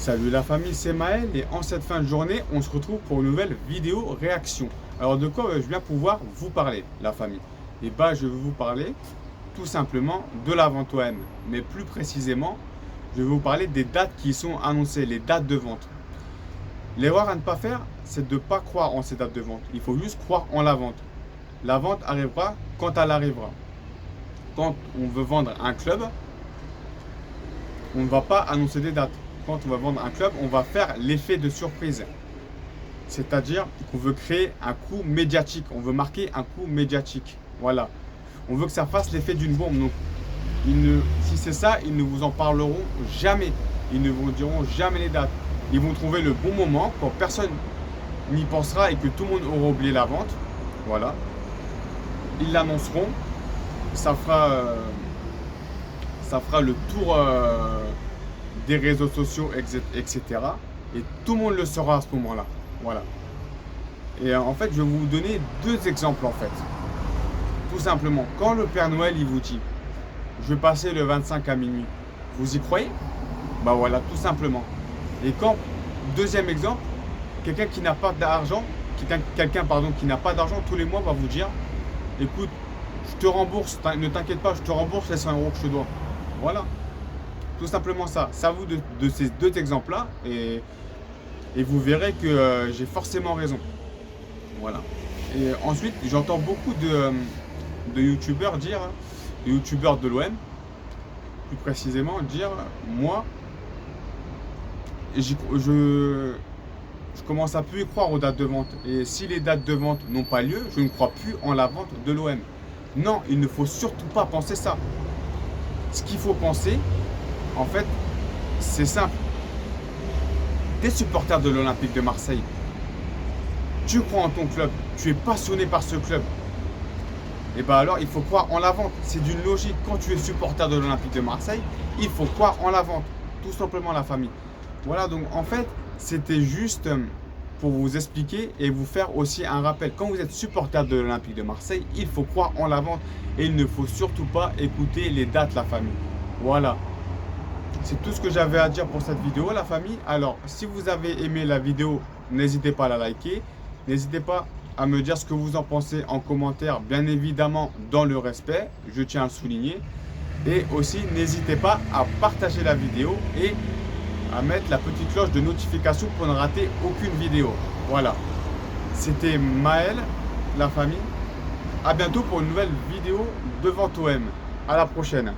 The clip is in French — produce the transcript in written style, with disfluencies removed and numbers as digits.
Salut la famille, c'est Maël et en cette fin de journée, on se retrouve pour une nouvelle vidéo réaction. Alors de quoi je viens pouvoir vous parler, la famille? Et bah je vais vous parler tout simplement de la vente OM. Mais plus précisément, je vais vous parler des dates qui sont annoncées, les dates de vente. L'erreur à ne pas faire, c'est de ne pas croire en ces dates de vente. Il faut juste croire en la vente. La vente arrivera quand elle arrivera. Quand on veut vendre un club, on ne va pas annoncer des dates. Quand on va vendre un club, on va faire l'effet de surprise. C'est-à-dire qu'on veut créer un coup médiatique. On veut marquer un coup médiatique. Voilà. On veut que ça fasse l'effet d'une bombe. Donc, si c'est ça, ils ne vous en parleront jamais. Ils ne vous diront jamais les dates. Ils vont trouver le bon moment quand personne n'y pensera et que tout le monde aura oublié la vente. Voilà. Ils l'annonceront. Ça fera le tour des réseaux sociaux, etc. Et tout le monde le saura à ce moment-là. Voilà. Et en fait, je vais vous donner deux exemples en fait. Tout simplement, quand le Père Noël il vous dit je vais passer le 25 à minuit, vous y croyez? Bah voilà, tout simplement. Et quand, deuxième exemple, quelqu'un qui n'a pas d'argent, quelqu'un qui n'a pas d'argent tous les mois va vous dire écoute, je te rembourse, ne t'inquiète pas, je te rembourse les 100 € que je te dois. Voilà. Tout simplement ça. C'est à vous de ces deux exemples-là et vous verrez que j'ai forcément raison. Voilà. Et ensuite, j'entends beaucoup de youtubeurs dire, de youtubeurs de l'OM, plus précisément, dire moi, je commence à plus y croire aux dates de vente. Et si les dates de vente n'ont pas lieu, je ne crois plus en la vente de l'OM. Non, il ne faut surtout pas penser ça. Ce qu'il faut penser, en fait, c'est simple. T'es supporter de l'Olympique de Marseille. Tu crois en ton club. Tu es passionné par ce club. Et bien alors, il faut croire en la vente. C'est d'une logique. Quand tu es supporter de l'Olympique de Marseille, il faut croire en la vente. Tout simplement la famille. Voilà, donc en fait, c'était juste pour vous expliquer et vous faire aussi un rappel. Quand vous êtes supporter de l'Olympique de Marseille, il faut croire en la vente. Et il ne faut surtout pas écouter les dates, la famille. Voilà. C'est tout ce que j'avais à dire pour cette vidéo, la famille. Alors, si vous avez aimé la vidéo, n'hésitez pas à la liker. N'hésitez pas à me dire ce que vous en pensez en commentaire, bien évidemment dans le respect, je tiens à le souligner. Et aussi, n'hésitez pas à partager la vidéo et à mettre la petite cloche de notification pour ne rater aucune vidéo. Voilà. C'était Maël, la famille. À bientôt pour une nouvelle vidéo de Vente OM. À la prochaine.